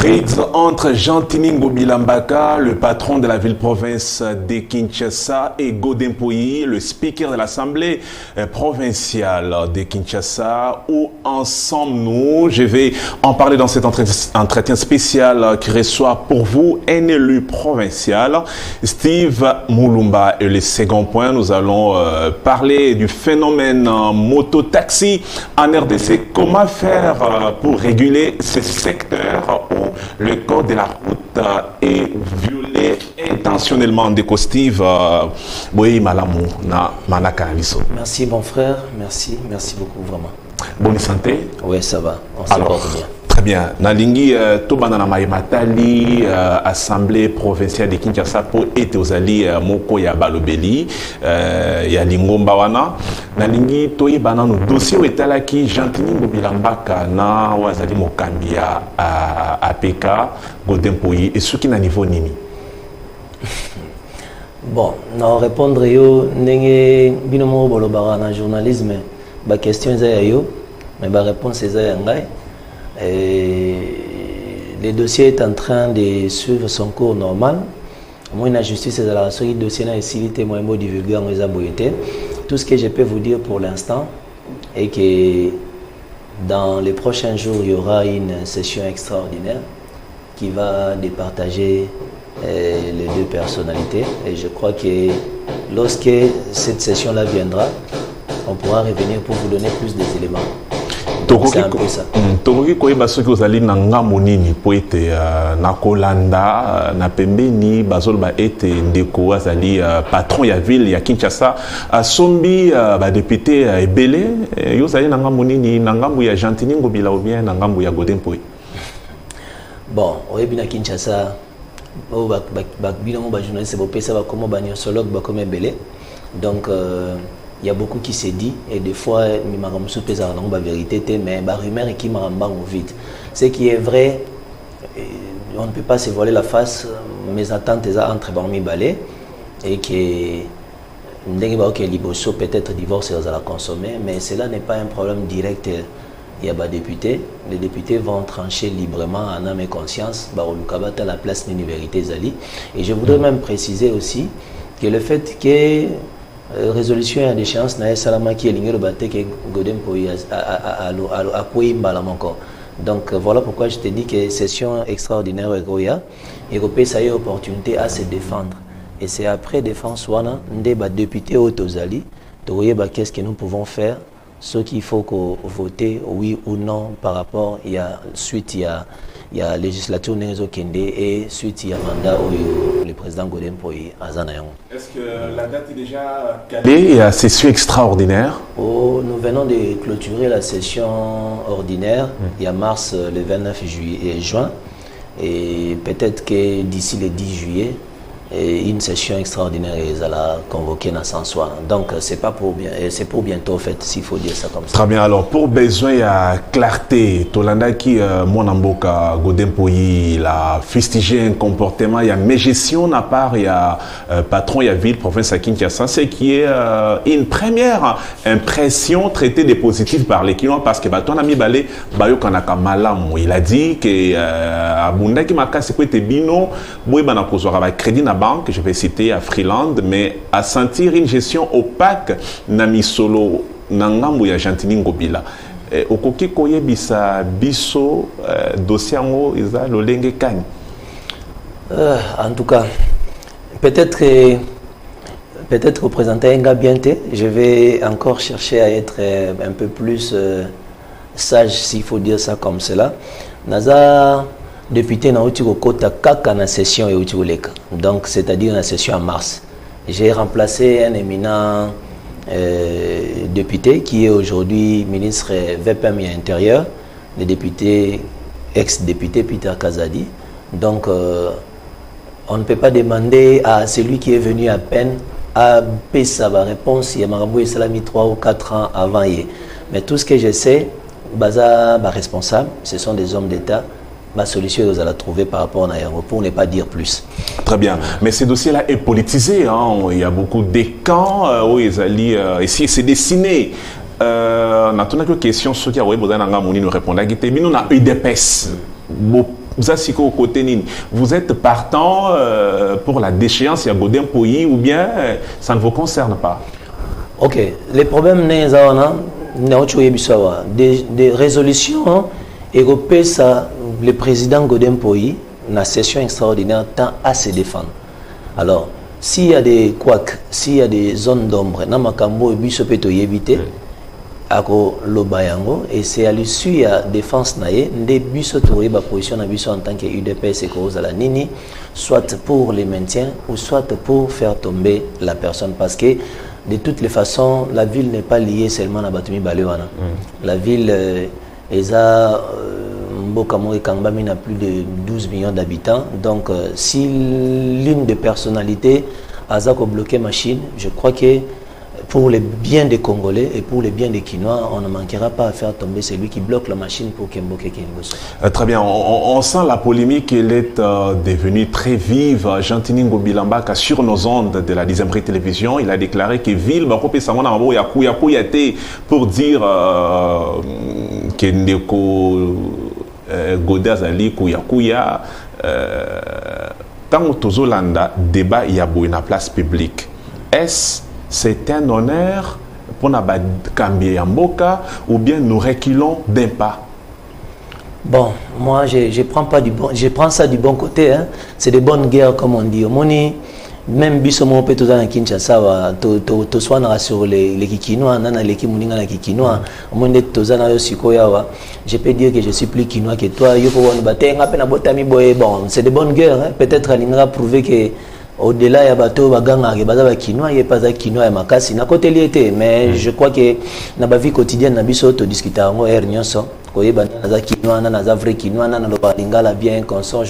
Prise entre Jean-Tiningo Bilambaka, le patron de la ville-province de Kinshasa, et Godin Poyi, le speaker de l'Assemblée provinciale de Kinshasa, où ensemble nous, je vais en parler dans cet entretien spécial qui reçoit pour vous un élu provincial, Steve Moulumba. Et le second point, nous allons parler du phénomène moto-taxi en RDC. Comment faire pour réguler ce secteur où le code de la route est violé intentionnellement de Steve Boyi Malamou na Manaka Aviso. Merci mon frère, merci beaucoup vraiment. Bonne santé? Oui, ça va, on se porte bien. Très bien. Nalingi Tobana Maïmatali, Assemblée provinciale de Kinshasa pour être aux alliés Moko ya Balobeli, ya Lingomba wana. Nalingi Toyi Banano dossier où est qui Jean-Tiningo Bilambaka na wazali Mokambia à APK Godin Poyi et ce qui n'a niveau nini. Bon, na répondre yo ndenge binomo bolobara na journalisme ba question za yo mais ba réponse za ngai. Le dossier est en train de suivre son cours normal. Moi, la justice est dans le dossier divulgué en tout ce que je peux vous dire pour l'instant est que dans les prochains jours, il y aura une session extraordinaire qui va départager les deux personnalités. Et je crois que lorsque cette session-là viendra, on pourra revenir pour vous donner plus d'éléments. C'est un peu ça. Tokoki koyeba soki ozali na ngambo nini po ete na kolanda na pembeni bazoloba ete ndeko azali patron ya ville ya Kinshasa asombi ba député ebele yo zali na ngambo nini na ngambo ya Jean-Tiningo Bila ou bien na ngambo ya Godin Poyi. Bon, oyebi na Kinshasa o ba bino ba journaliste bo pesa ba comme ba nyosologue ba comme ebele. Donc il y a beaucoup qui s'est dit et des fois la vérité mais la rumeur qui m'a vite. Ce qui est vrai, on ne peut pas se voiler la face. Mes attentes sont entre Barmi Balé et que peut-être divorce à la consommer, mais cela n'est pas un problème direct. Il y a des députés. Les députés vont trancher librement en âme et conscience. À la place d'une vérité Zali. Et je voudrais même préciser aussi que le fait que résolution à d'échéance na salama qui est ligné le baté que Godin Poyi à quoi encore. Donc voilà pourquoi je te dis que session extraordinaire et que ça y a opportunité à se défendre et c'est après défense wana ndé député Otozali qu'est-ce que nous pouvons faire ce qu'il faut voter oui ou non par rapport il y a suite il y a législature Nezo Kende et suite il y a mandat où le président Godin Poyi Azanayon. Est-ce que la date est déjà calée et la session extraordinaire? Nous venons de clôturer la session ordinaire il y a mars le 29 juin et peut-être que d'ici le 10 juillet une session extraordinaire est convoquée dans ce sens. Donc c'est pas pour bien, c'est pour bientôt en fait, s'il faut dire ça comme ça. Très bien. Alors pour besoin de clarté, Tolanda qui mon amboka Godin Poyi la fustigé un comportement, il y a mes gestion à part, il y a patron, il y a ville, province à Kinshasa, c'est qui est une première impression traitée des positifs par les clients parce que ton ami Balé Bayo Kanaka Malam, il a dit que Abunda qui m'a cassé quoi bino, boy bana kozora crédit na banque, je vais citer à Freeland, mais à sentir une gestion opaque nami solo nangambu ya Jean-Tiningo Bila. Okoki koye bisa biso dossier ngo iza lolenge kani. En tout cas, peut-être représenter un gabienté, je vais encore chercher à être un peu plus sage s'il faut dire ça comme cela. Naza député na utiko kota kaka na session et utiko leka. Donc c'est-à-dire la session en mars. J'ai remplacé un éminent député qui est aujourd'hui ministre VPM et intérieur, le député ex-député Peter Kazadi. Donc on ne peut pas demander à celui qui est venu à peine à payer sa réponse. Il y a Marabou Salami 3 ou 4 ans avant hier. Mais tout ce que je sais, Baza responsable, ce sont des hommes d'État. Ma solution, vous allez la trouver par rapport à Yango, pour ne pas dire plus. Très bien. Mais ce dossier-là est politisé. Hein. Il y a beaucoup de camps où ils allaient. Ici, c'est dessiné. On a une question. Ceux qui ont besoin de nous répondre. Nous avons UDPS. Vous êtes partant pour la déchéance à Godin Poyi ou bien ça ne vous concerne pas? Ok, les problèmes des résolutions européennes, le président Godin Poyi, la session extraordinaire, tend à se défendre. Alors, s'il y a des couacs, s'il y a des zones d'ombre, Namakambo et Bissopeto y éviter. Ako lobayango et c'est à l'issue à défense naé des buts autorisés ba position na biso en tant que UDPS et cause à la nini soit pour les maintiens ou soit pour faire tomber la personne parce que de toutes les façons la ville n'est pas liée seulement à Batumi Balewana. La ville Mboka Moé Kangbami n'a plus de 12 millions d'habitants donc si l'une des personnalités a bloqué machine, je crois que pour le bien des Congolais et pour le bien des Kinois, on ne manquera pas à faire tomber celui qui bloque la machine pour Kemboke Kengoso. Très bien, on sent la polémique, elle est devenue très vive. Jean-Tini Ngobilambaka, sur nos ondes de la 10e télévision, il a déclaré que Ville Bakope Samona Mabo Yakouyate pour dire que Ndeko Godazali Kouyakouya, tant Tozolanda, débat Yabou na place publique. C'est un honneur pour Nabakambie Mboka ou bien nous reculons d'un pas? Bon, moi je prends ça du bon côté. Hein. C'est de bonnes guerres comme on dit. Même Bissomo peut tout en Kinshasa, to soin sur les Kikinois, nana les Kimuninga la Kikinois, je peux dire que je suis plus Kinois que toi. Bon, c'est de bonnes guerres. Hein. Peut-être Alingra prouver que au-delà, il y a bateau, baganga, Kinois, il n'y a pas de Kinois et Makasi. Na côté lié, mais je crois que dans la vie quotidienne, na biso to discuter en Ernionso. Je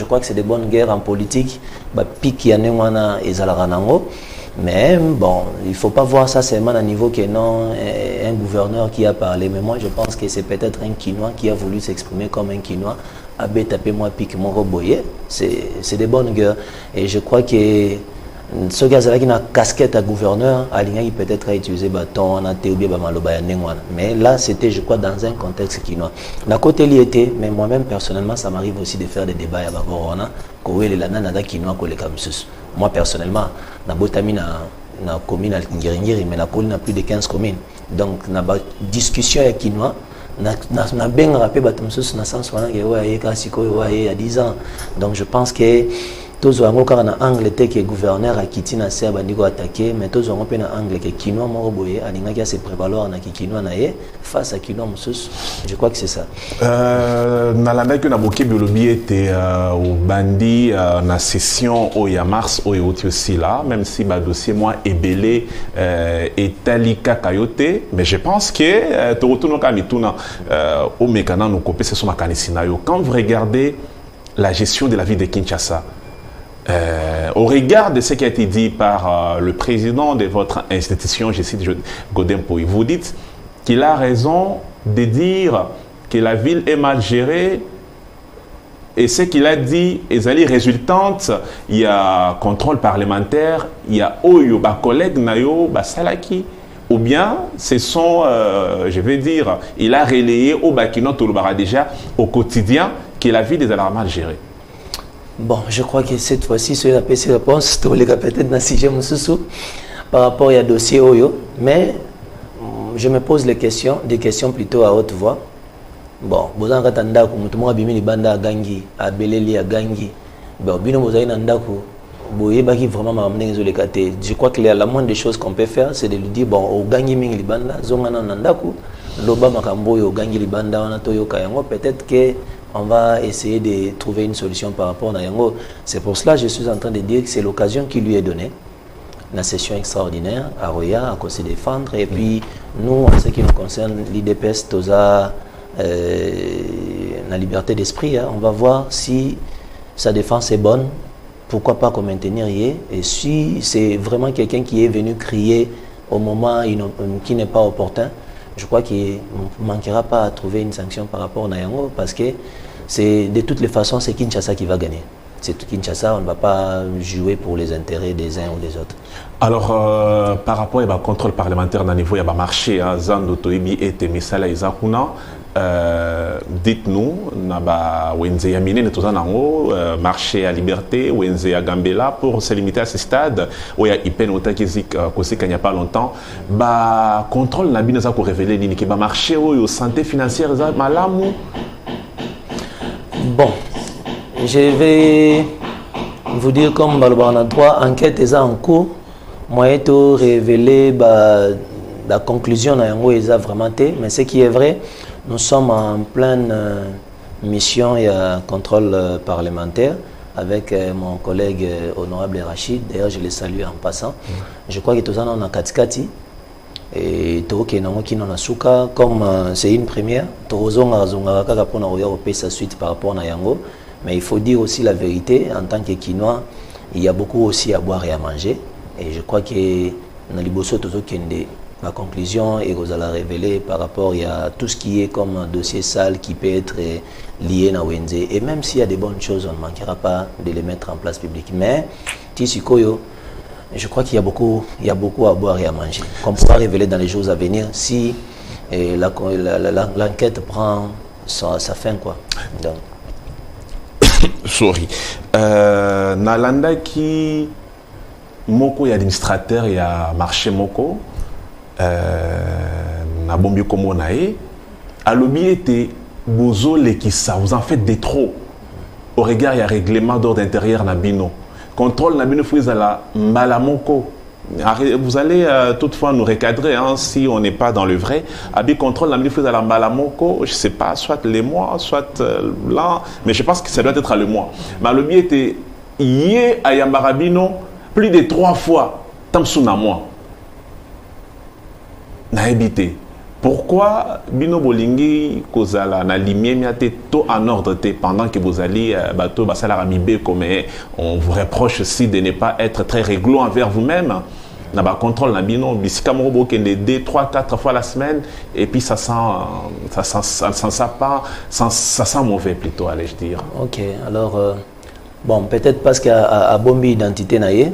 crois que c'est des bonnes guerres en politique. Mais bon, il ne faut pas voir ça seulement à niveau que non, un gouverneur qui a parlé. Mais moi, je pense que c'est peut-être un Kinois qui a voulu s'exprimer comme un Kinois. Abbé tapé moi pique mon roboyer. C'est des bonnes guerres. Et je crois que ce gars-là qui a une casquette à gouverneur, il peut-être a utilisé bâton, mais là, c'était, je crois, dans un contexte Kinois. D'un côté, il y était, mais moi-même, personnellement, ça m'arrive aussi de faire des débats à Baborona, moi, personnellement, na botami na commune à Ngiri, mais la commune a plus de 15 communes. Donc, na discussion avec Kinois, na bien rappelé batamsus na sens wana ke ouais kasiko ouais il y a 10 ans. Donc, je pense que tous les gens qui ont Angleterre qui est gouverneur à Kiti na serbe bandiko attaqué mais tous les gens qui ont Anglais qui Kinois moro boye alinga qui se prévaloir na Kinois na ye face à Kinois musus. Je crois que c'est ça. Na landa que na boké biologie était au bandi na session au ya mars au aussi là même si ba dossier moi est belé et talika kayote mais je pense que to retourno kamituna au mécana nous copé ce sont makanisina yo quand vous regardez la gestion de la ville de Kinshasa. Au regard de ce qui a été dit par le président de votre institution, je cite Godin Poyi, vous dites qu'il a raison de dire que la ville est mal gérée et ce qu'il a dit est résultante, il y a contrôle parlementaire, il y a Oyo, collègue Nayo, Salaki, ou bien ce sont, je vais dire, il a relayé au Bakino Tolubara déjà au quotidien que la ville est mal gérée. Bon, je crois que cette fois-ci, c'est la PC réponse, peut-être dans si par rapport à dossier Oyo, mais je me pose des questions plutôt à haute voix. Bon, vous avez entendu que vous avez mis banda à Gangi, à Beleli à Gangi. Bon, vous avez entendu vraiment je crois que la moindre des choses qu'on peut faire, c'est de lui dire bon, au Gangi mingi libanda, zongana nandaku, loba makambo yo Gangi libanda wana toyo kayango, peut-être que on va essayer de trouver une solution par rapport à Yango. C'est pour cela que je suis en train de dire que c'est l'occasion qui lui est donnée. La session extraordinaire à Roya, à se défendre. Et puis, nous, en ce qui nous concerne, l'IDPS, TOSA, la liberté d'esprit, hein, on va voir si sa défense est bonne. Pourquoi pas qu'on maintenir et si c'est vraiment quelqu'un qui est venu crier au moment qui n'est pas opportun, je crois qu'il ne manquera pas à trouver une sanction par rapport à Nayango parce que c'est de toutes les façons, c'est Kinshasa qui va gagner. C'est Kinshasa, on ne va pas jouer pour les intérêts des uns ou des autres. Alors, par rapport au contrôle parlementaire dans le niveau, il y a marché, Zando Toibi et Temisala Izakuna, dites-nous, naba wenze ya minene tozanango marché à Liberté, wenze ya Gambela pour se limiter à ce stade où il y a Ipen Otakizik il n'y a pas longtemps. Ba contrôle na bino za ko révéler nini ki ba marché o santé financière za malamu. Bon, je vais vous dire comme on a 3 enquêtes en cours. Moi, je révéler la conclusion est vraiment té, mais ce qui est vrai, nous sommes en pleine mission et contrôle parlementaire avec mon collègue honorable Rachid. D'ailleurs, je le salue en passant. Je crois que tout ça, on a Katikati. Et comme c'est une première, suite par rapport à Yango. Mais il faut dire aussi la vérité, en tant que Quinois, il y a beaucoup aussi à boire et à manger. Et je crois que ma conclusion et vous allez révéler par rapport à tout ce qui est comme un dossier sale qui peut être lié à Wenze. Et même s'il y a des bonnes choses, on ne manquera pas de les mettre en place publique. Mais, Tissikoyo, je crois qu'il y a beaucoup à boire et à manger. Qu'on pourra révéler dans les jours à venir si l'enquête prend sa fin, quoi. Donc. Sorry. Nalanda qui moko y administrateur y a marché moko na bombi komo nae alobi était bozo lekisa vous en faites des trop au regard y a règlement d'ordre intérieur na bino contrôle na bino fouiza la malamoko. Vous allez toutefois nous recadrer hein, si on n'est pas dans le vrai. Abi contrôle la minute à la malamoko, je sais pas, soit les mois, soit là, mais je pense que ça doit être le mois. Mais le biais était hier à Yambarabino plus de 3 fois tamsuna moi. Na habité. Pourquoi Bino Bolingi Kozala na limier miate tout en ordre pendant que vous allez bateau basala ramibé comme on vous reproche aussi de ne pas être très réglo envers vous-même. Na ba contrôle na bino bisika morobo kende 2, 3, 4 fois la semaine et puis ça sent mauvais plutôt allais-je dire. OK, alors bon peut-être parce qu'à bombi identité naie.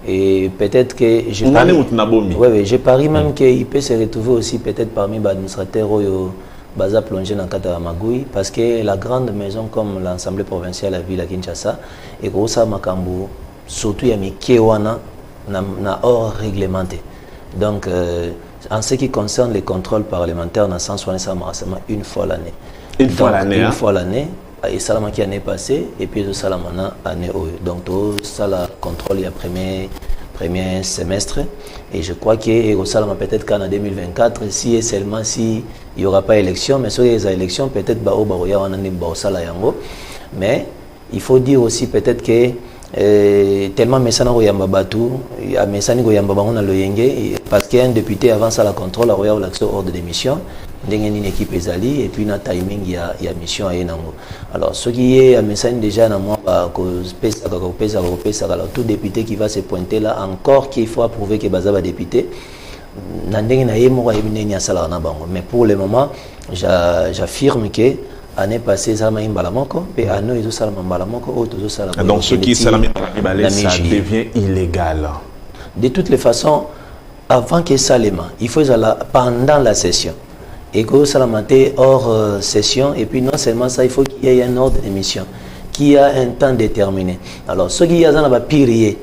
Et peut-être que je parie même qu'il peut se retrouver aussi peut-être parmi les administrateurs qui plongé dans le Magui parce que la grande maison comme l'Assemblée provinciale de la ville de Kinshasa et que ça makambu surtout ya mikewana na hors réglementé. Donc en ce qui concerne les contrôles parlementaires, on a 160 une fois l'année. Une fois l'année. Et ça qui année passée et puis ça la année donc ça la contrôle il y a premier semestre et je crois que ça peut-être qu'en 2024 si et seulement si il y aura pas élection mais sur les élections peut-être mais il faut dire aussi peut-être que tellement mesana goyamba batu ya mesani goyamba bango na loyenge parce qu'un député avant ça la contrôle a royal l'action ordre de mission une équipe ezali et puis na timing il y a mission à yenango alors ce qui est à mesani déjà na moi pesa alors tout député qui va se pointer là encore qu'il faut approuver que bazaba député na ndenge na yemo yebine nya sala na bango mais pour le moment j'affirme que année passée ça m'a imbalamoko et année ils ça imbalamoko auto ça donc ce qui salami ça devient illégal de toutes les façons avant que ça il faut pendant la session et que ça hors session et puis non seulement ça il faut qu'il y ait un ordre d'émission qui a un temps déterminé alors ce qui y a dans la pire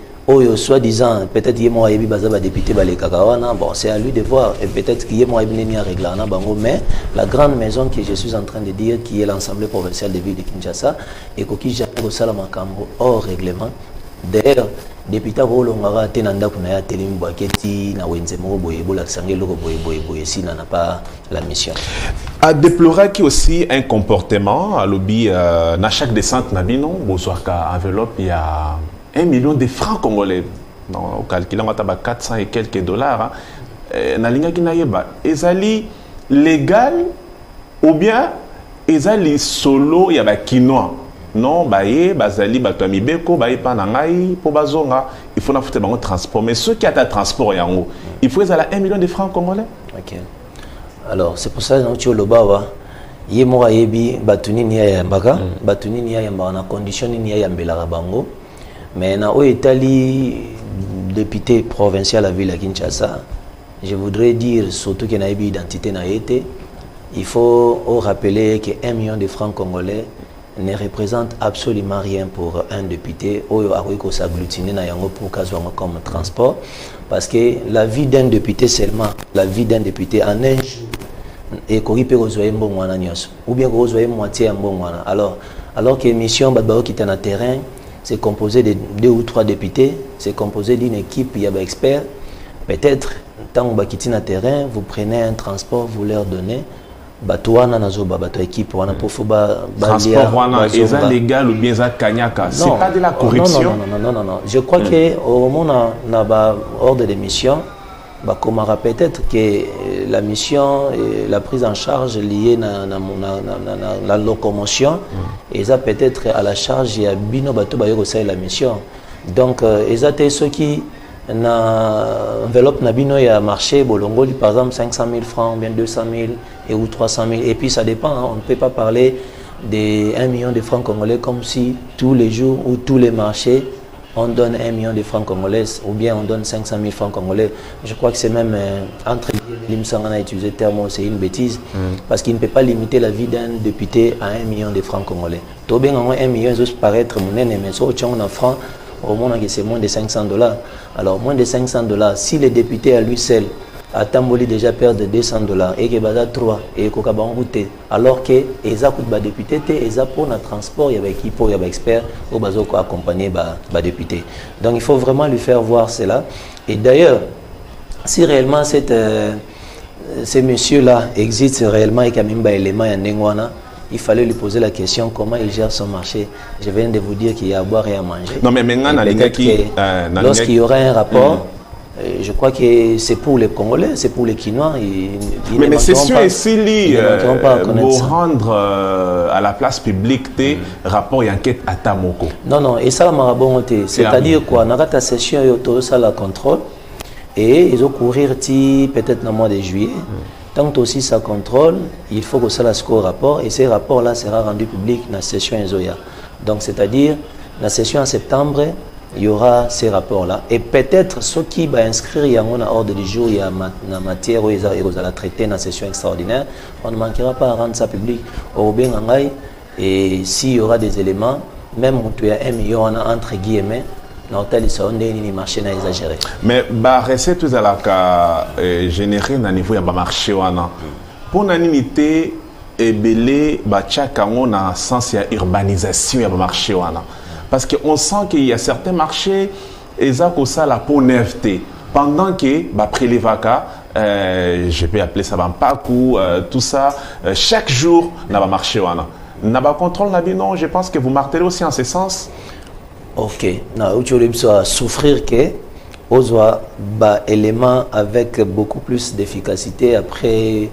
soi-disant peut-être qu'il y a député bon c'est à lui de voir et peut-être qu'il y a régler mais la grande maison que je suis en train de dire qui est l'Assemblée provinciale de ville de Kinshasa et qui jamais hors règlement d'ailleurs député rolongara tenanda kuna ya telim baketi na wenze mo boye bola sangelo boye si n'a pas la mission a déplorer qui aussi un comportement à lobby na chaque descente na bino bozoaka enveloppe il y a 1 million de francs congolais non au calculant à 400 et quelques dollars na linga kinayeba ezali légal ou bien ezali solo ya ba kinois non baye bazali bato mibeko baye pa na ngai po bazonga il faut na foutre bango transport mais ceux qui a ta transport yango il faut ezala 1 million de francs congolais. OK alors c'est pour ça que tu le bawa ye mo yebi batuni ni ya mbaka batuni ni ya mbaka na condition ni ya mbela bango mais na o Italie député provincial à la ville de Kinshasa je voudrais dire surtout que na yebi identité na été il faut rappeler que 1 million de francs congolais ne représente absolument rien pour un député pour comme transport, parce que la vie d'un député seulement, la vie d'un député en un jour, et ou bien moitié alors que mission qui est en terrain, c'est composé de 2 ou 3 députés, c'est composé d'une équipe, il y a des experts. Peut-être, tant que vous êtes en terrain, vous prenez un transport, vous leur donnez. Transport est légal ou bien kanyaka. C'est pas de la corruption. Non. Je crois qu'au moment où on a ordre de mission, peut-être que la mission, la prise en charge liée à la locomotion, et ça peut-être à la charge il y a bino bateau la mission. Donc, ils ceux qui enveloppe nabino il y a marché bolongoli par exemple 500 000 francs, bien 200 000 et ou 300 000, et puis ça dépend, hein, on ne peut pas parler de 1 million de francs congolais comme si tous les jours ou tous les marchés on donne 1 million de francs congolais ou bien on donne 500 000 francs congolais. Je crois que c'est même entre l'IMSAN a utilisé le terme, c'est une bêtise, parce qu'il ne peut pas limiter la vie d'un député à 1 million de francs congolais. Tout bien 1 million juste paraître mon mais ça en francs au monde c'est moins de 500 $. Alors moins de 500 $, si le député à lui seul a tamboli déjà perdre 200 $ et que bada 3 et que route, alors que les députés ils pour le transport, il y a équipe, il y a expert au bazo accompagner les députés. Donc il faut vraiment lui faire voir cela. Et d'ailleurs, si réellement ces messieurs-là existent réellement et qu'il y a même des éléments en il fallait lui poser la question comment il gère son marché. Je viens de vous dire qu'il y a à boire et à manger. Non, mais maintenant, lorsqu'il y aura un rapport, je crois que c'est pour les Congolais, c'est pour les Quinois. Mais c'est sûr, si pour rendre à la place publique des rapports et enquêtes à Tamoko. Non, et ça, c'est-à-dire quoi? Dans la session, il y a la contrôle et ils ont courir peut-être dans le mois de juillet. Tant aussi ça contrôle, il faut que ça la score rapport et ces rapports-là sera rendu public dans la session EZOYA. Donc c'est-à-dire, la session en septembre, il y aura ces rapports-là. Et peut-être ceux qui vont inscrire, il y a un ordre du jour, il y a une matière où ils vont traiter dans la session extraordinaire, on ne manquera pas à rendre ça public. Et s'il y aura des éléments, même il y a 1 million entre guillemets, marché n'a exagéré. Mais la recette vous allez générer un niveau de marché pour l'unité et belé on a sens de urbanisation de marché parce qu'on sent qu'il y a certains marchés et ça que ça la pour neveté pendant que après les vacances je peux appeler ça Bampakou tout ça chaque jour n'a marché n'a pas contrôle non, je pense que vous martelez aussi en ce sens. Ok, tu dois souffrir que aux éléments avec beaucoup plus d'efficacité après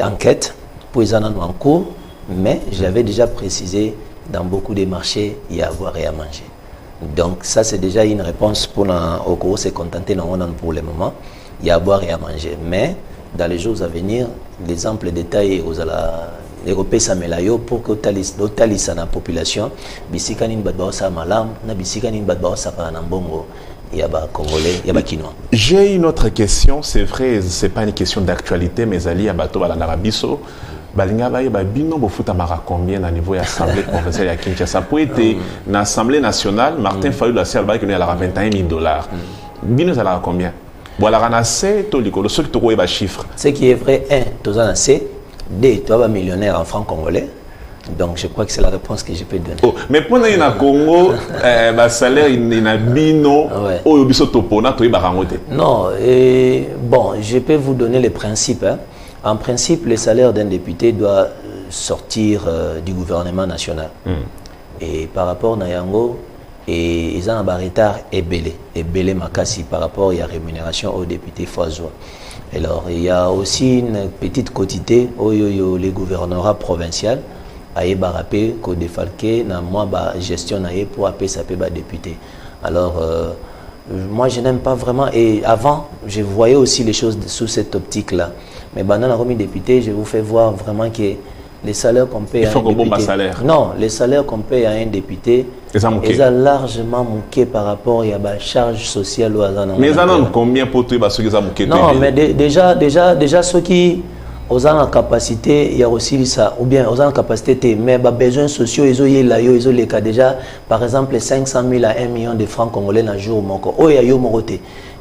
enquête pour les en cours, mais j'avais déjà précisé dans beaucoup de marchés il y a à boire et à manger. Donc ça c'est déjà une réponse pour au cours se contenter pour le moment, il y a à boire et à manger, mais dans les jours à venir les amples détails aux Européens s'améliorer pour que la population bisikani badba sa malam na bisikani badba sa panambongo il y a ba congolais il y a ba quinois. J'ai une autre question, c'est vrai, c'est pas une question d'actualité mais ali ya bato bala narabiso balinga ba ba bino bo futa mara combien à niveau de l'assemblée provinciale à Kinshasa pour être dans l'Assemblée nationale Martin Fayulu a servi qu'il y a la $21 000. Bino ça la combien? Voilà ranassé to likolo ce qui to ba chiffre. Ce qui est vrai to zanasé des toi millionnaire en francs congolais, donc je crois que c'est la réponse que je peux donner. Oh, mais pour nous Congo, salaire il a bino au biso topona to ibarangote. Non, bon, je peux vous donner les principes. Hein. En principe, le salaire d'un député doit sortir du gouvernement national. Et par rapport à Yango, et ils ont un retard belé makasi par rapport à la rémunération aux députés Foisois. Alors, il y a aussi une petite quotité où les gouvernorats provinciaux ont rappelé qu'au défalqué, dans la gestion pour appeler ça député. Alors, moi, je n'aime pas vraiment. Et avant, je voyais aussi les choses sous cette optique-là. Mais dans la remise député, je vous fais voir vraiment que les salaires qu'on paye à un député, non, les salaires qu'on paye à un député, ils ont largement manqué par rapport à la charge sociale. Mais ils ont combien pour toi ceux qui ont manqué? Non, mais déjà ceux qui aux en capacité, il y a aussi ça, ou bien aux en capacité, mais les besoins sociaux, ils ont les cas déjà, par exemple, 500 000 à 1 million de francs congolais dans le jour.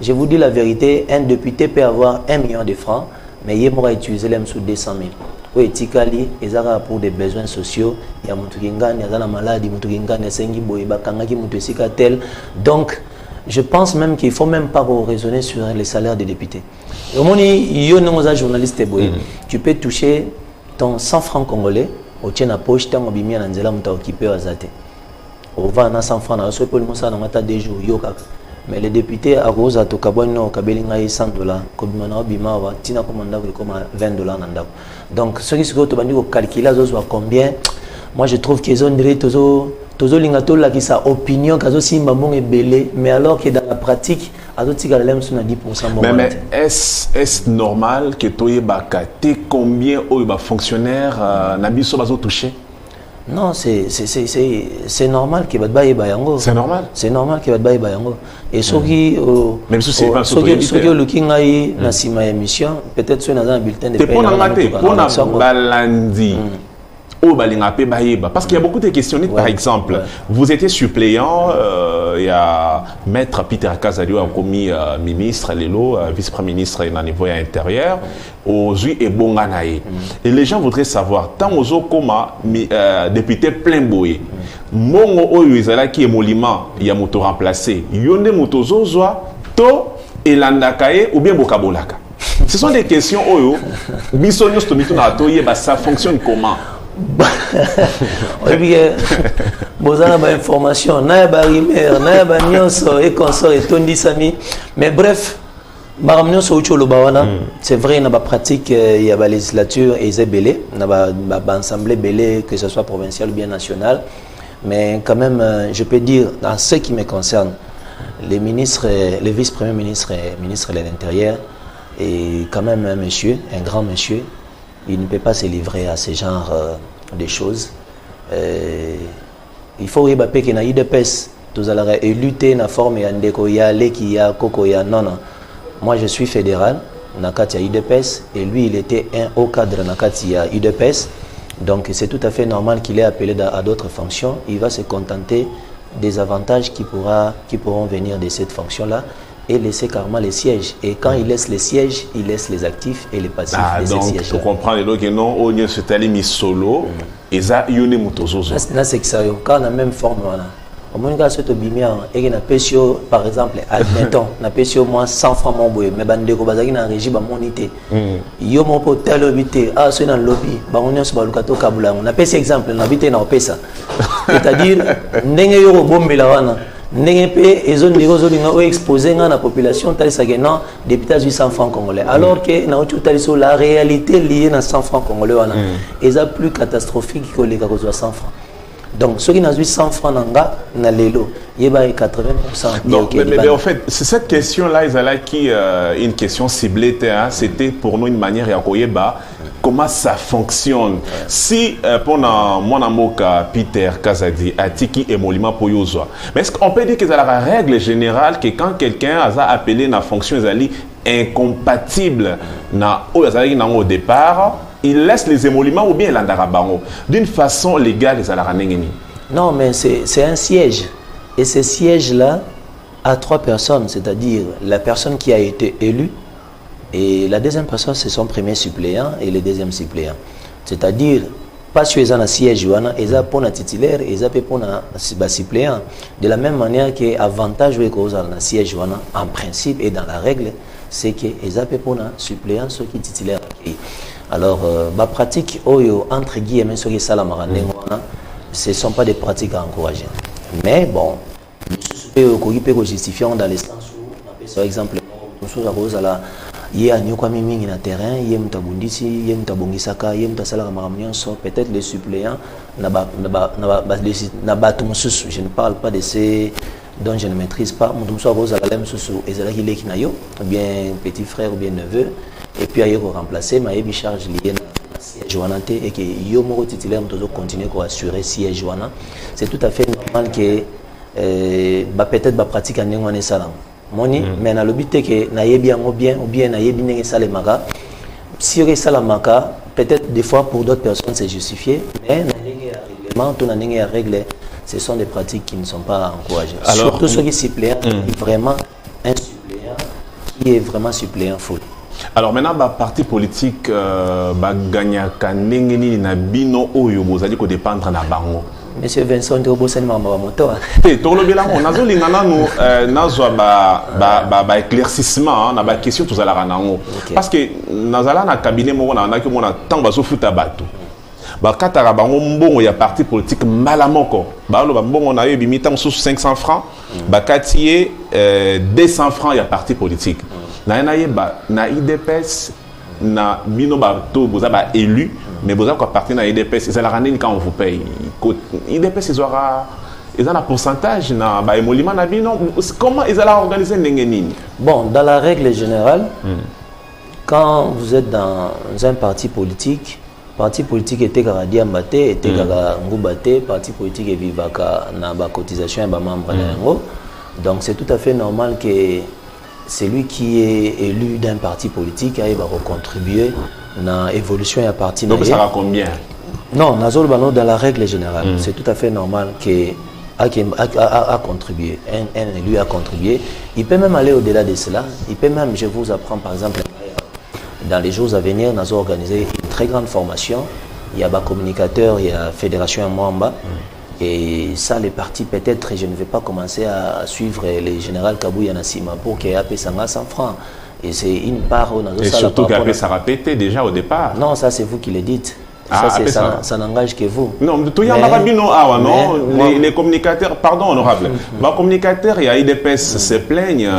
Je vous dis la vérité, un député peut avoir 1 million de francs, mais il va utiliser les sous 200 000. Oui, Tikali, ils ont pour des besoins sociaux, il y a Moutoukingani, il y a la maladie, Moutoukingani, il y a Sengiboy, Bakangaki, Moutoussikatel. Donc, je pense même qu'il ne faut même pas raisonner sur les salaires des députés. Journaliste, tu peux toucher ton 100 francs congolais, au tien à poche, tu as occupé à Zate. On va à 100 francs, on peut le des jours, mais les députés à Rose, à Tokabouano, Kabelinga, $100, Kobimana, Bimawa, Tina Komanda, comme $20. Donc, ce qui se trouve, tu vas calculer combien. Moi, je trouve qu'ils ont dirait toujours lingato là qui sa opinion, kazo si mamon est belé, mais alors que dans la pratique, à d'autres gars l'aiment sur 10%. Mais est-ce normal que tu aies combien de fonctionnaires n'habitent pas touché? Non, c'est normal que Badbaye Bayango. C'est normal. C'est normal que Badbaye Bayango. Et ceux qui même si c'est pas ceux qui looking aïe na sima émission, peut-être sur un bulletin de paie. Pour balandi. Parce qu'il y a beaucoup de questions. Par exemple, vous étiez suppléant, il y a Maître Peter Kazadi, un commis ministre, vice-premier ministre au niveau intérieur, aujourd'hui et Bonganaï. Et les gens voudraient savoir, tant aux Okoma, député plein boye, Mongo Oyuizala qui est moliment, il y a moto remplacé, Yonde Motozozoa, To et Landakaye ou bien Bokabolaka. Ce sont des questions, Oyo, Bissonios Tomito ça fonctionne comment? Oui, bien, vous avez des informations, et consort et tondi sami. Mais bref, c'est vrai, il y a des pratiques, il y a des législatures et des belés, il y a des assemblées belées, que ce soit provincial ou bien national. Mais quand même, je peux dire, en ce qui me concerne, les ministres, les vice-premiers ministres et ministres de l'Intérieur, et quand même un monsieur, un grand monsieur, il ne peut pas se livrer à ce genre de choses. Il faut que qu'il y ait des pèses. Tout à l'heure, lutter dans la forme de non. Moi, je suis fédéral, Nakati a UDPS, et lui, il était un haut cadre Nakati a UDPS. Donc, c'est tout à fait normal qu'il ait appelé à d'autres fonctions. Il va se contenter des avantages qui pourront venir de cette fonction-là. Et laisser carrément les sièges. Et quand il laisse les sièges, il laisse les actifs et les passifs de ces sièges. Donc, tu comprends que non, on est sur mis solo, et ça, il y a une motozozo. Là, c'est que ça, quand on a la même forme, au moins, quand on a et par exemple, admettons, on a payé moins 100 francs mon boy, mais on a un régime à monité. Il y a un peu de lobby, c'est dans le lobby, on est sur le cateau Kabula. On a payé exemple, on a habité dans le Pesa. C'est-à-dire, on a eu un bon bilan. Et zones exposées dans la population, non, député 800 francs congolais. Alors que la réalité liée à 100 francs congolais, est plus catastrophique que les 100 francs. Donc, ceux qui ont 800 francs, il y a 80%. Non, mais en fait, c'est cette question-là, qui une question ciblée, c'était pour nous une manière à comment ça fonctionne. Si pendant mon amour Peter Kazadi Atiki et Molima Poyozwa, mais est-ce qu'on peut dire que c'est la règle générale que quand quelqu'un a appelé la fonction incompatible au départ, il laisse les émoluments ou bien l'andarabango d'une façon légale les alaranengeni? Non, mais c'est un siège. Et ce siège-là a 3 personnes, c'est-à-dire la personne qui a été élue, et la deuxième personne, c'est son premier suppléant et le deuxième suppléant. C'est-à-dire, pas sur les sièges, ils ont pour un titulaire, ils ont pour un suppléant. De la même manière que l'avantage de un siège, en principe et dans la règle, c'est qu'ils ont pour un suppléant, ceux qui sont titulaires. Alors, ma pratique, entre guillemets, ce ne sont pas des pratiques à encourager. Mais bon, nous pouvons justifier dans les sens où, par exemple, il y a un mimi na terrain, il y a un tabundisi, il y a un tabongisaka, il y a un salaire peut-être les suppléants, je ne parle pas de ces dont je ne maîtrise pas. Mon rose à la lame sous Ezra Hilekinayo, ou bien petit frère ou bien neveu, et puis ailleurs remplacer, ma charge liée à siège Joanate et que Yomo titulaire doit continuer à assurer siège Joana. C'est tout à fait normal que peut-être ma pratique en Négoane Salam. Moni, mais na lobité que na yebi bien ou bien na yebi nenge salemaga Siri Salamaka, peut-être des fois pour d'autres personnes c'est justifié, mais règlement, tout à règle, ce sont des pratiques qui ne sont pas encouragées. Alors, surtout ceux qui suppléant, vraiment un suppléant qui est vraiment suppléant full. Alors maintenant, le parti politique gagnaka nengeni na bino oyo bozali ko dépendre na bango. Monsieur Vincent Ndobosani mama moto. Tolo bilango nazo lingana no nazwa ba éclaircissement na ba question tout zala nango. Parce que nazala na cabinet moko na ki mona tant bazo futa bato. Ba katara bango mbongo ya parti politique malamoko. Ba lo ba mbongo na yo bimita sous 500 francs, ba katié 200 francs ya parti politique. Na IDPS na bino bato boza ba élu mais boza ko partir na IDPS c'est la randine quand on vous paye IDPS ils aura ils ont un pourcentage na ba émoliment na bino comment ils allaient organiser nini. Bon, dans la règle générale quand vous êtes dans un parti politique était Karadia Mbate était Kara Ngubate parti politique et vivaka na ba cotisation ba membre nango donc c'est tout à fait normal que celui qui est élu d'un parti politique il va contribuer dans l'évolution du parti. Donc ça va combien? Non, dans la règle générale, c'est tout à fait normal à contribuer. Un élu a contribué. Il peut même aller au-delà de cela. Il peut même, je vous apprends par exemple, dans les jours à venir, nous avons organisé une très grande formation. Il y a des communicateurs, il y a la Fédération Mwamba. Et ça, les partis, peut-être, je ne vais pas commencer à suivre les généraux Kabouya Nassima pour qu'il y ait 100 francs. Et c'est une part où et surtout qu'après ça a pété déjà au départ. Non, ça c'est vous qui le dites. Ça n'engage que vous. Non, les communicateurs, pardon honorable, les communicateurs, il y a IDPS se plaignent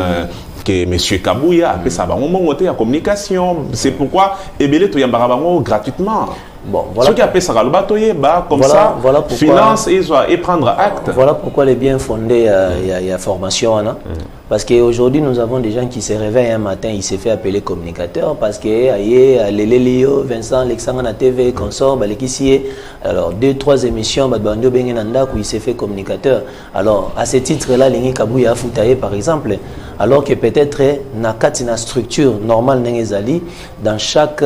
que M. Kabouya a fait ça, on a communication. C'est pourquoi Ebele to yambarabango gratuitement. Bon, voilà. Ceux qui appellent ça comme voilà, ça, voilà pourquoi, finance et prendre acte. Voilà pourquoi les bien fondés, il y a formation. Hein? Parce qu'aujourd'hui, nous avons des gens qui se réveillent un matin, il s'est fait appeler communicateur parce que Lélio, Vincent, Alexandre, na TV, consort, alors 2-3 émissions, où il s'est fait communicateur. Alors, à ce titre-là, Lingi Kabouya a Foutaye, par exemple, alors que peut-être na structure normale dans chaque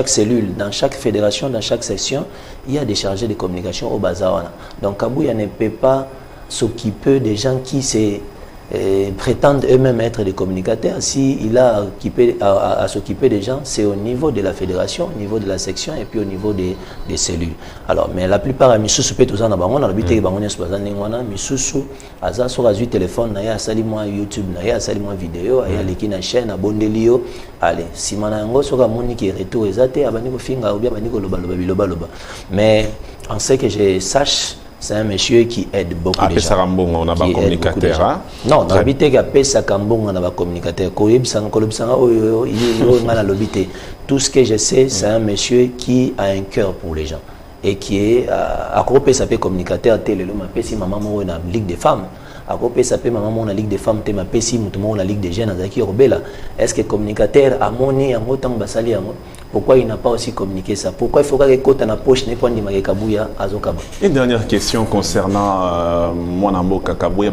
cellule, dans chaque fédération, dans chaque section, il y a des chargés de communication au bazar. Donc Kabouya ne peut pas s'occuper des gens qui prétendent eux-mêmes être des communicateurs. S'il a à s'occuper des gens, c'est au niveau de la fédération, au niveau de la section et puis au niveau des cellules. Alors, mais la plupart de Missoussou peut tout ça, on a l'habitude de Missoussou, Aza sur un téléphone, il y a un YouTube, il y a un vidéo, il y a une chaîne, il y a un allez, si on a un sur un monde qui est retour, mais on sait que je sache. C'est un monsieur qui aide beaucoup de gens. On a un communicateur. Non, on a un communicateur. Tout ce que je sais, c'est un monsieur qui a un cœur pour les gens. Et qui est à côté de communicateur, si maman est dans la Ligue des femmes. À côté de maman la Ligue des femmes, si la Ligue des jeunes, est-ce que communicateur a moni en autant basali pourquoi il n'a pas aussi communiqué ça? Pourquoi il faut que côté na poche n'est pas ni Kabouya azokaba? Une dernière question concernant Mwanambo Kabouya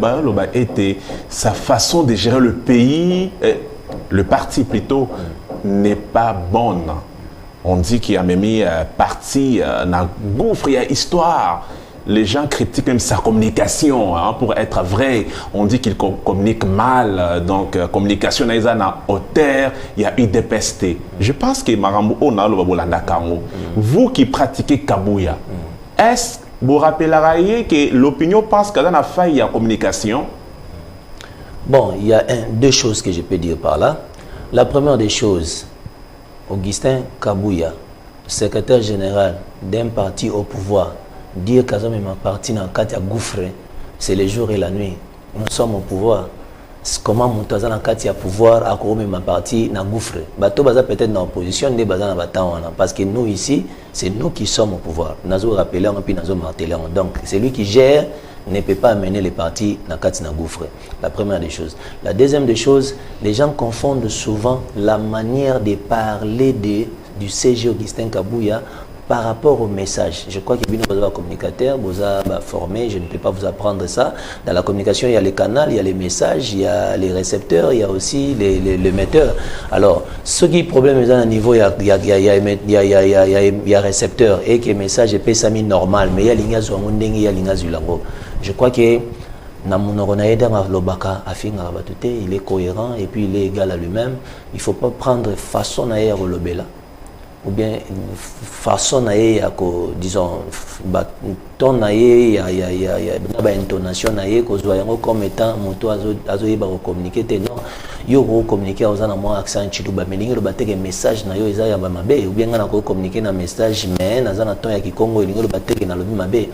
était sa façon de gérer le pays, le parti plutôt, n'est pas bonne. On dit qu'il y a même parti dans gouffre, il y a histoire. Les gens critiquent même sa communication, pour être vrai. On dit qu'il communique mal, donc communication na hauteur, il y a eu des pestes. Je pense que Marambo Ona Lobabolanda Kango, vous qui pratiquez Kabouya, est-ce que vous rappellerez que l'opinion pense qu'il y a une faille en communication? Bon, il y a deux choses que je peux dire par là. La première des choses, Augustin Kabouya, secrétaire général d'un parti au pouvoir, dire que ma partie dans le gouffre, c'est le jour et la nuit. Nous sommes au pouvoir. Comment mon dans le pouvoir à ma partie dans le gouffre? Bateau peut-être dans l'opposition, parce que nous ici, c'est nous qui sommes au pouvoir. Nous avons rappelé et puis nous avons martelé. Donc, celui qui gère ne peut pas amener les partis dans le gouffre. La première des choses. La deuxième des choses, les gens confondent souvent la manière de parler du CG Augustin Kabouya par rapport au message. Je crois que vous êtes communicateur, vous êtes formé, je ne peux pas vous apprendre ça. Dans la communication, il y a les canaux, il y a les messages, il y a les récepteurs, il y a aussi les metteurs. Alors, ce qui est problème est à un niveau, il y a récepteur et que le message est pas normal, mais il y a l'ingaz ou il y a l'ingaz du lango. Je crois que il est cohérent et puis il est égal à lui-même. Il ne faut pas prendre façon à ou bien façon à disons ton il y a intonation comme étant moto azoyeba communiquer non yo communiquer aux ana moi accent chiluba mais lingi bateke message na yo eza ya mabe ou bien na ko communiquer na message mais na zana ton ya kikongo lingi bateke na lobi mabe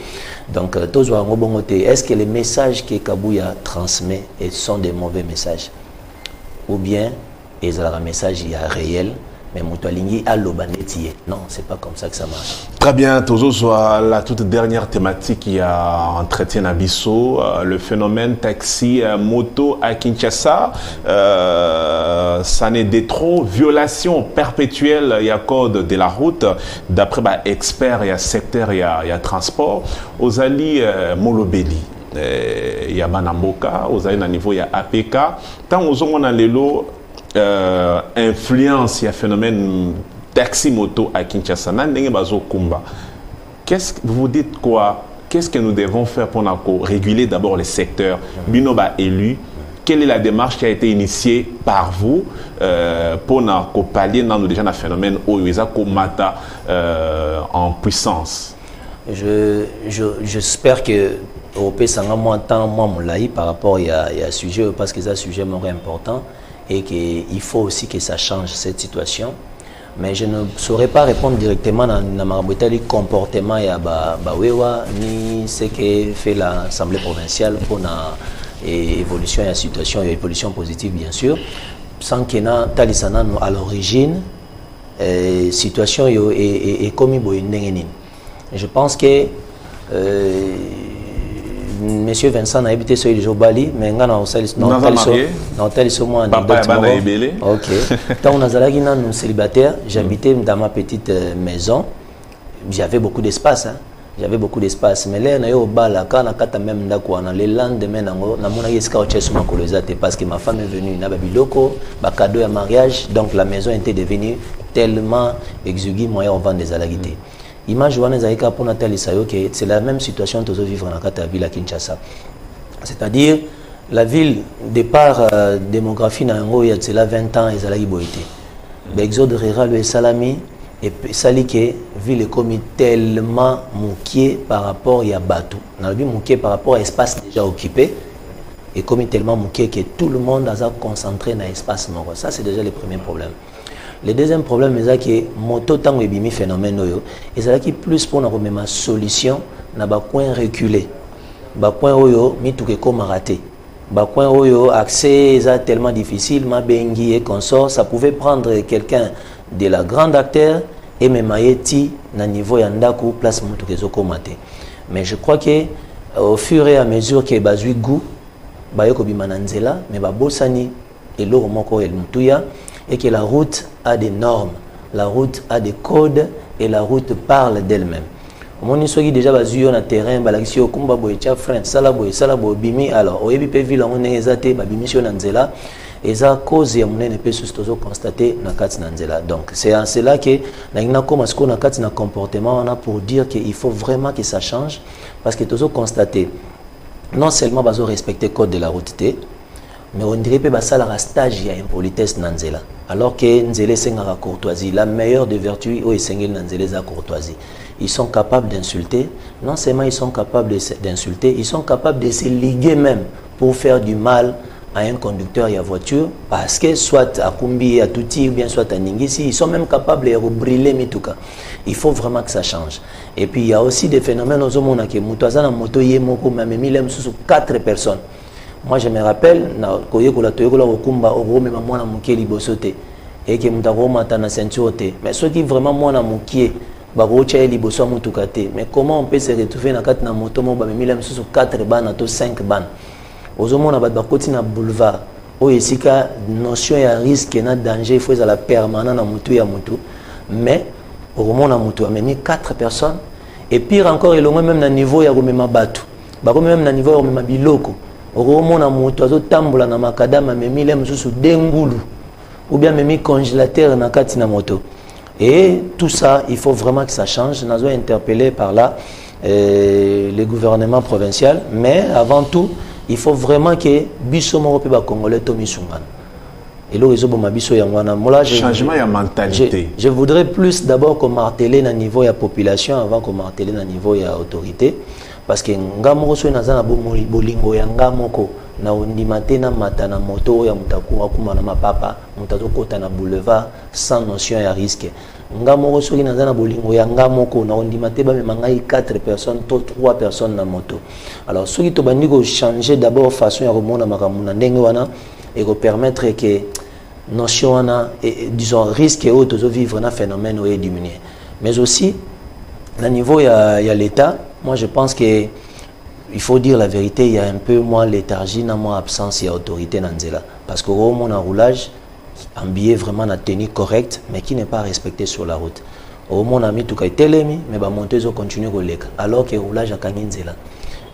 donc tozwa ngo bongo te est-ce que les messages que Kabuya transmet sont des mauvais messages ou bien les messages il y a réel mais Moutoualingi a l'obanetie. Non, c'est pas comme ça que ça marche. Très bien, Tozo, soit la toute dernière thématique qui a entretien à Bissau, le phénomène taxi moto à Kinshasa, ça n'est des trop violations perpétuelles, il y a code de la route, d'après experts, il y a secteur, il y a transport, aux alliés Molobeli. Il y a Banamboka, aux alliés à niveau, il y a APK, tant aux hommes on a l'élo, influence, il y a phénomène taxi moto à Kinshasa. Qu'est-ce que vous dites quoi? Qu'est-ce que nous devons faire pour réguler d'abord les secteurs? Binoba élu, quelle est la démarche qui a été initiée par vous pour pallier dans déjà un phénomène Mata en puissance? J'espère que Europé s'en moins temps par rapport à un sujet parce que c'est un sujet important. Et qu'il faut aussi que ça change cette situation. Mais je ne saurais pas répondre directement dans le comportement Bawewa ni ce que fait l'Assemblée provinciale pour l'évolution de la situation et évolution positive bien sûr. Sans qu'il y ait à l'origine, situation est comme je pense que Monsieur Vincent a habité sur l'île Jobali, mais on a aussi ok. Quand on a célibataire, j'habitais dans ma petite maison. J'avais beaucoup d'espace. Hein. J'avais beaucoup d'espace. Mais là, quand même le lendemain, parce que ma femme est venue, il cadeau à mariage, donc la maison était devenue tellement exiguë, moyen on vend des alagités. Image c'est la même situation que nous vivons dans la ville à Kinshasa. C'est-à-dire, la ville, départ démographie, il y a 20 ans, ils ont été. L'exode rural est salami, et salike, ville est comme tellement mouquée par rapport à Batou. On a vu mouquée par rapport à l'espace déjà occupé, et comme tellement mouquée que tout le monde a concentré dans l'espace. Ça, c'est déjà le premier problème. Le deuxième problème, c'est que moto tango ebimi phénomène et c'est qui plus pour nous même solution na ba coin reculé. Ba coin oyo mituke ko raté. Ba coin oyo accès est tellement difficile, ma bengi et consort, ça pouvait prendre quelqu'un de la grande acteur et même maïti na niveau yandaku place mutuke zoko maté. Mais je crois que au fur et à mesure que bazui goût ba yoko bimananzela mais ba bosani et l'eau moko el mutuya et que la route a des normes, la route a des codes et la route parle d'elle-même. Mon histoire déjà basé sur le terrain, balaki au kumba boy cha friend, sala boy bimi alors au ebi ville on est exaté ba bimi sur nanzela et ça cause ya monene pe sustozo constater na kati nanzela. Donc c'est là que na comme ce qu'on a kati na comportement on a pour dire qu'il faut vraiment que ça change parce que tozo constater non seulement bazo respecter code de la route té mais on dirait que ça la stage ya impolitesse nanzela alors que nzele sengara courtoisie la meilleure des vertus au sengel nanzele za courtoisie ils sont capables d'insulter non seulement ils sont capables d'insulter ils sont capables de se liguer même pour faire du mal à un conducteur et à voiture parce que soit à Kumbi à Touti ou bien soit à Ningisi ils sont même capables de brûler mituka. Il faut vraiment que ça change et puis il y a aussi des phénomènes aux hommes qui mutazana moto yemoko même 4 personnes. Moi je me rappelle na koyekola toyekola okumba orome mwana mukie libosote et que mutako mata na ceinture te mais ceux qui vraiment mwana mukie ba rocha liboso mutuka te mais comment on peut se retrouver na kati na moto mo ba 4 ban to 5 ban ozomona ba bakoti na boulevard o esika notion ya risque na danger il faut la permanent na mutu ya mutu mais au moment où on a mis 4 personnes. Et pire encore, il y a même un niveau, il y a même un niveau, il y a biloko. Au moment où on a tambola na makadam, il y a même dengulu ou bien même congélateur na kati na moto. Et tout ça, il faut vraiment que ça change. Nous avons interpellé par là le gouvernement provincial, mais avant tout, il faut vraiment que biso moko pe ba congolais to misungana. Et là, changement de mentalité. Je voudrais plus d'abord qu'on martele na niveau de la population avant qu'on martele na niveau de l'autorité. Parce que ngamo so na zana bolingo ya ngamoko na ondimate na mata na moto ya mutaku akuma na mapapa mutato kota na boulevard sans notion ya risque. Ngamo so na zana bolingo ya ngamoko na ondimate ba mangai 4 personnes to 3 personnes na moto. Alors ce qui to bandi ko changer d'abord façon ya komona makamuna ndenge wana et ko permettre que notion disons risque et autres vivre un phénomène où est diminué. Mais aussi au niveau il y a l'État. Moi, je pense qu'il faut dire la vérité, il y a un peu moins léthargie, moins absence, il y a autorité dans Nzela. Parce qu'au moment où on a roulage, un billet vraiment la tenue correcte, mais qui n'est pas respecté sur la route. Au moment où on a mis tout cas télémi, mais bah monter continue à alors que le roulage a gagné Nzela.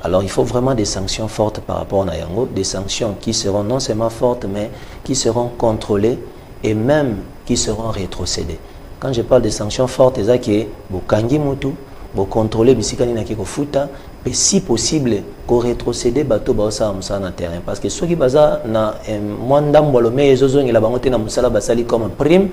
Alors il faut vraiment des sanctions fortes par rapport à Yango, des sanctions qui seront non seulement fortes, mais qui seront contrôlées et même qui seront rétrocédées. Quand je parle de sanctions fortes, c'est que Bokangi Moutou, pour contrôler bisikani na kiko futa et si possible ko rétrocéder bateau ba sa musala na terrain parce que ceux qui baza na mwandam bolome ezozo ngela bango te na musala basali comme prime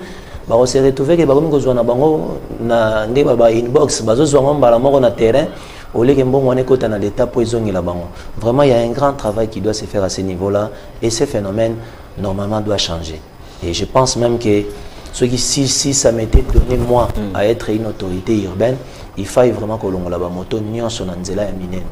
ba se retrouver que ba komi ko zwana bango na nde ba inbox bazo zwa mbala moko na terrain au lieu que mbongo wane kota na l'état po ezongela bango. Vraiment il y a un grand travail qui doit se faire à ce niveau-là et ce phénomène normalement doit changer. Et je pense même que si ça m'était donné moi à être une autorité urbaine, il faille vraiment que l'on la moto nyon son anzela ya minene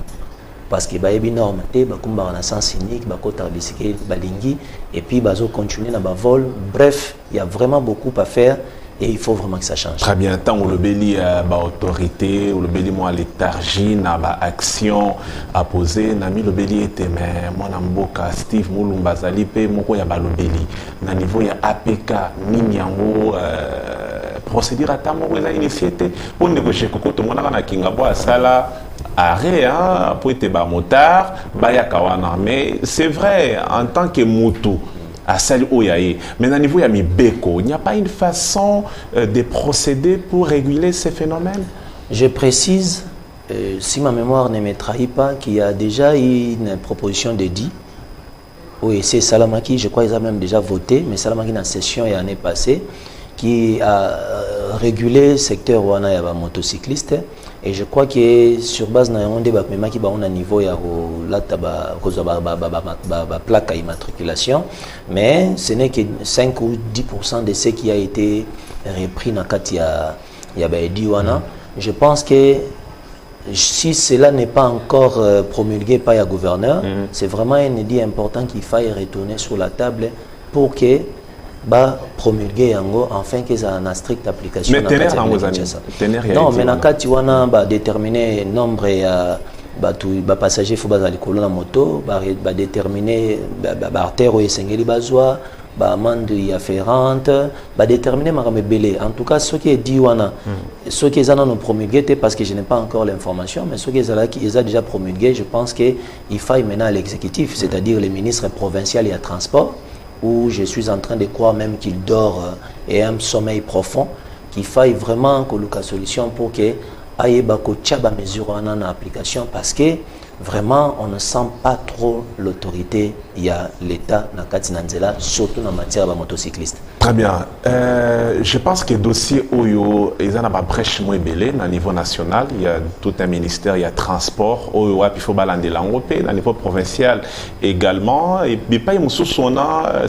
parce que ba yebi norme te ba kumba na sens unique ba kota bisikeli balingi et puis bazo continuer na ba vol. Bref, il y a vraiment beaucoup à faire et il faut vraiment que ça change. Très bien, tant on le béli ba autorité ou le béli moi léthargie na ba action à poser na mi le béli était mais moi na mboka Steve Mulumba zali pe moko ya ba le béli na niveau ya APK nini yango procédure à ta moko eza initié pour négocier kokoto mona na kinga bo asala arrêt pour être ba motard ba ya kawana mais c'est vrai en tant que moto à celle où il y a. Mais à niveau il n'y a pas une façon de procéder pour réguler ces phénomènes. Je précise, si ma mémoire ne me trahit pas, qu'il y a déjà eu une proposition de dit. Oui, c'est Salamaki, je crois qu'ils ont même déjà voté, mais Salamaki dans la session l'année passée, qui a régulé le secteur où on a motocycliste. Et je crois que sur base d'un débat qui a un niveau il y a plaque à immatriculation, mais ce n'est que 5 ou 10% de ce qui a été repris dans le Diwana. Je pense que si cela n'est pas encore promulgué par le gouverneur, c'est vraiment un édit important qu'il faille retourner sur la table pour que promulguer yango afin que ça ait une stricte application. Mais non, mais dans le cas où déterminer le nombre de passagers faut baser sur la moto, déterminer l'artère ou esengeli bazwa, amende afférente, déterminer ma belé. En tout cas, ce qui est dit ceux qui ont promulgué parce que je n'ai pas encore l'information, mais ceux qui ont déjà promulgué, je pense qu'il faille maintenant à l'exécutif, c'est-à-dire les ministres provinciaux et à transport, où je suis en train de croire même qu'il dort et un sommeil profond, qu'il faille vraiment que la solution pour que Aïebako Tchaba mesure en application parce que vraiment on ne sent pas trop l'autorité, il y a l'État dans Katinanzela, surtout en matière de motocycliste. Très bien. Je pense que le dossier Oyo, il y a une brèche moins belle au niveau national. Il y a tout un ministère, il y a transport, Oyo, il faut balander l'Angopé, au niveau provincial également. Et puis, pas si l'on a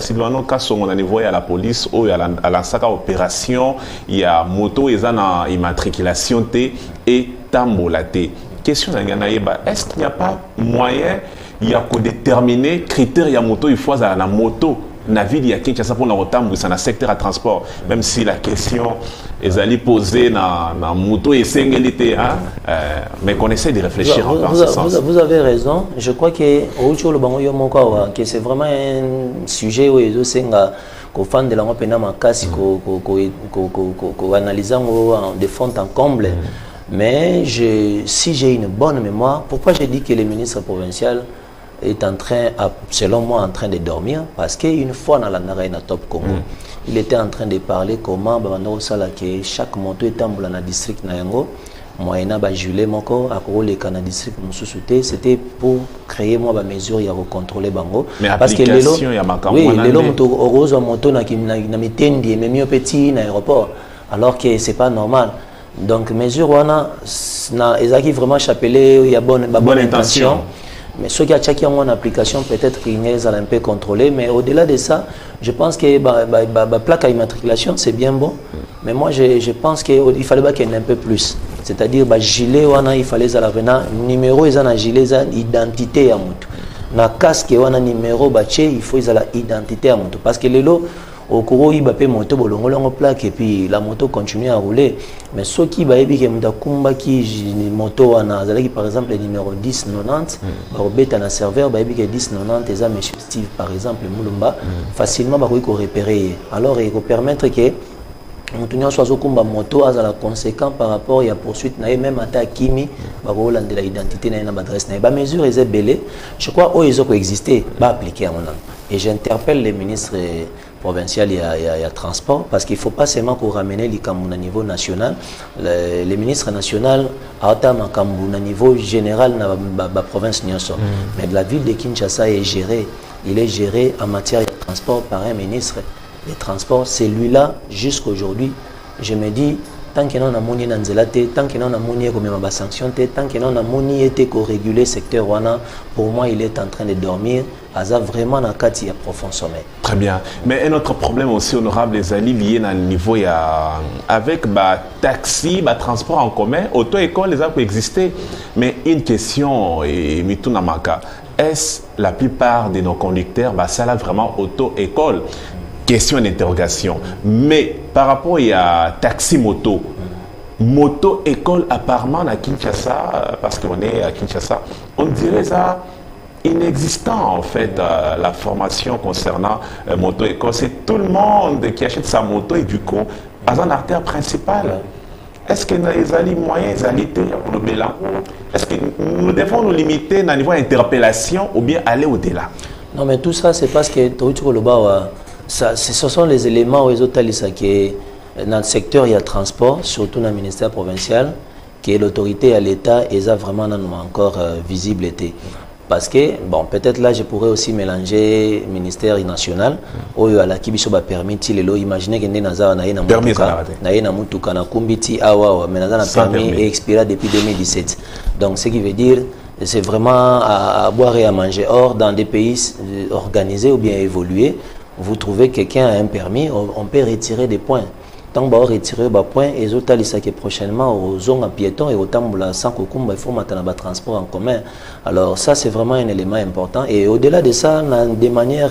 au niveau de la police, il y a la opération, il y a moto, il y a immatriculation et tambolate. Question est-ce qu'il n'y a pas moyen il y a que déterminer critères il y a moto il faut à la moto na ville il y a quelque chose pour la rotambu c'est un secteur à transport même si la question est allée poser na moto et singélité mais qu'on essaie de réfléchir en ce sens. Vous avez raison, je crois que c'est vraiment un sujet où ils fan de la pena makasi ko analyser de fond en comble. Mais si j'ai une bonne mémoire, pourquoi j'ai dit que le ministre provincial est en train, selon moi, en train de dormir? Parce qu'une fois dans la Narayana Top Congo, il était en train de parler comment chaque moto est en dans le district Nayango, moyennant Jules Moko, à le Canada district Moussouté, c'était pour créer moi des mesures et contrôler Bango. Mais parce que les lots, oui, les lots rose moto na mitendi mais mieux petit na aéroport, alors que c'est pas normal. Donc mesure wana na ezaki vraiment chapelé, il y a bonne intention. Mais ceux qui ont en application, peut-être qu'ils sont un peu contrôlés. Mais au-delà de ça, je pense que la plaque à immatriculation, c'est bien bon. Mais moi, je pense qu'il fallait qu'il y ait un peu plus. C'est-à-dire, gilet, il fallait un numéro, un gilet, une identité à moto. Na casque, un numéro, il faut une identité à moto. Parce que les lots, au cours il va payer moto bolongo plaque et puis la moto continue à rouler. Mais ceux qui va ébi que kumba qui moto ana zalaki par exemple le numéro 1090 ba obeta na serveur ba ébi que 1090 eza monsieur Steve par exemple Mulumba facilement ba ko repérer. Alors il faut permettre que mutunya soit kumba moto azala conséquent par rapport à poursuite na même ata kimi ba rolande la identité na adresse na ba mesure est belé. Je crois ils ont existé ba appliquer à mon âme. Et j'interpelle les ministres provincial, il y a transport, parce qu'il ne faut pas seulement qu'on ramène les Cameroun à niveau national. Les ministres nationaux, à Cameroun à niveau général, dans la province, mais la ville de Kinshasa est gérée. Il est géré en matière de transport par un ministre des Transports. Celui-là, jusqu'à aujourd'hui, je me dis, tant que nous avons moni nanzelate, tant que nous avons moni comme ma sanction, tant que nous avons moni été réguler le secteur wana, pour moi il est en train de dormir. Asa vraiment dans kati à profond sommeil. Très bien. Mais un autre problème aussi honorable les alliés liés à niveau avec taxi, transport en commun, auto-école les a pu exister. Mais une question et mitunamaka, est-ce la plupart de nos conducteurs ça là vraiment auto-école? Question d'interrogation. Mais par rapport à taxi moto, moto école apparemment à Kinshasa, parce qu'on est à Kinshasa, on dirait ça inexistant en fait la formation concernant moto école. C'est tout le monde qui achète sa moto et du coup, à une artère principale. Est-ce que les alliés moyens, les alliés pour le bilan, est-ce que nous devons nous limiter à niveau d'interpellation ou bien aller au-delà? Non, mais tout ça, c'est parce que ce sont les éléments où les autres qui dans le secteur il y a transport, surtout dans le ministère provincial, qui est l'autorité à l'État et ça vraiment non encore visible été. Parce que, bon, peut-être là, je pourrais aussi mélanger ministère national, où il y a la kibiso ba permis, imaginez que Naza na yena mutuka na kumbiti awa, mais Naza na permis et expiré depuis 2017. Donc, ce qui veut dire, c'est vraiment à boire et à manger. Or, dans des pays organisés ou bien évolués, vous trouvez quelqu'un a un permis, on peut retirer des points. Tant que retirer des points, et les autres qui prochainement aux zones piétons et au Tamboula sans Kokumba, il faut maintenant un transport en commun. Alors ça, c'est vraiment un élément important. Et au-delà de ça, de manière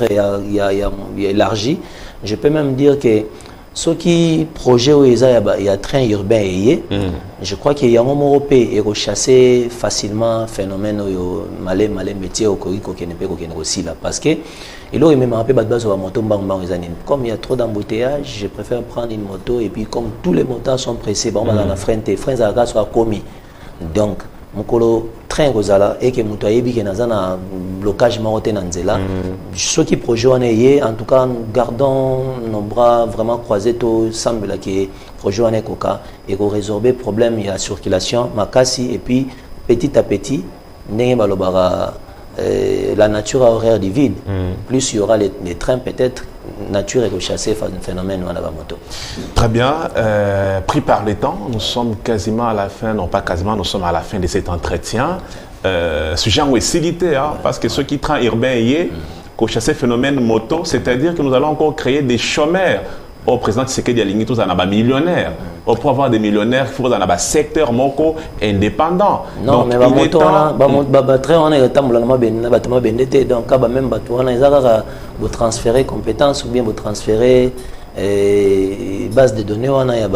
élargie, je peux même dire que ce qui projet où il y a train urbain je crois qu'il y a un moment où et rechasser facilement phénomène malé métier au Corrico qui ne peut qu'aucun aussi là parce que et là il me rappelle moto comme il y a trop d'embouteillages, je préfère prendre une moto et puis comme tous les moteurs sont pressés bon dans la frein à gaz soit commis donc mokolo train kozala et que muto ayebi ke nazana blocage marote na nzela ceux qui projet on est en tout cas gardons nos bras vraiment croisés tout semble que projet on est coca et qu'on résorber problème il y a circulation makasi et puis petit à petit ndenge balobara la nature a horreur du vide plus il y aura les trains peut-être nature et rechasser un phénomène à la moto. Très bien. Pris par le temps, nous sommes quasiment à la fin, non pas quasiment, nous sommes à la fin de cet entretien. Sujet en facilité, parce que ceux qui travaillent urbain et chasser phénomène moto, c'est-à-dire que nous allons encore créer des chômeurs. Au président Tshisekedi Alingi, tous en a millionnaires. Pour avoir des millionnaires, il faut dans un secteur moko indépendant. Non, donc, mais la moto, on est donc même vous transférer compétences ou bien vous transférer base de données wana ya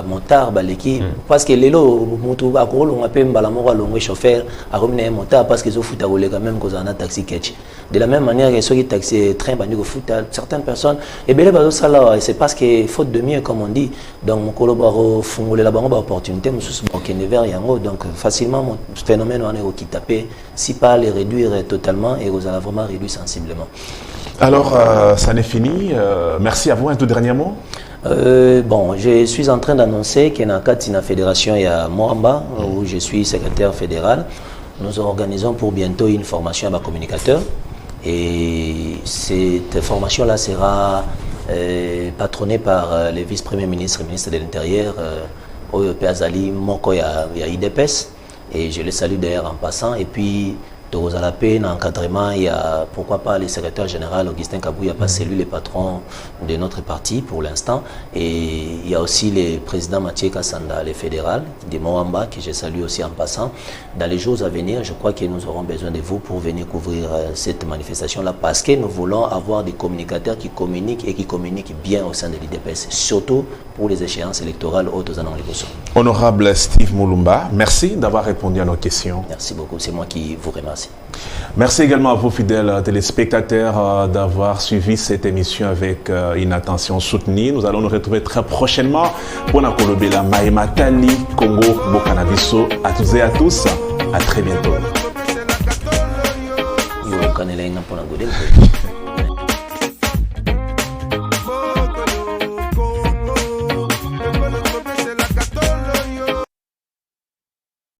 motard baleki parce que lelo mutu akolonga pe mbala moko alongwe chauffeur akomina motard parce que zo futa koleka même cause na taxi catch de la même manière que ceux qui taxi train bandi ko futa certaines personnes et belé bazo sala c'est parce que faute de mieux comme on dit donc mon collaboro fungolela bango ba opportunité mususu bakende vers yango donc facilement mon phénomène wana ko kitaper si pas les réduire totalement et vous allez vraiment réduire sensiblement. Alors, ça n'est fini. Merci à vous. Un tout dernier mot. Bon, je suis en train d'annoncer qu'il y a une fédération à Moamba, où je suis secrétaire fédéral. Nous organisons pour bientôt une formation à communicateur. Et cette formation-là sera patronnée par le vice-premier ministre et ministre de l'Intérieur, Oyo Azali Moko ya IDPS. Et je le salue d'ailleurs en passant. Et puis, à la peine, encadrement, il y a pourquoi pas le secrétaire général Augustin Kabou, il n'y a pas celui, le patron de notre parti pour l'instant. Et il y a aussi le président Mathieu Kassanda, le fédéral de Moamba, que je salue aussi en passant. Dans les jours à venir, je crois que nous aurons besoin de vous pour venir couvrir cette manifestation-là parce que nous voulons avoir des communicateurs qui communiquent et qui communiquent bien au sein de l'IDPS, surtout pour les échéances électorales hautes aux annonces. Honorable Steve Mulumba, merci d'avoir répondu à nos questions. Merci beaucoup, c'est moi qui vous remercie. Merci également à vous, fidèles téléspectateurs, d'avoir suivi cette émission avec une attention soutenue. Nous allons nous retrouver très prochainement pour la Kolobela Maïmatali, Congo, Bokanabiso. À toutes et à tous, à très bientôt.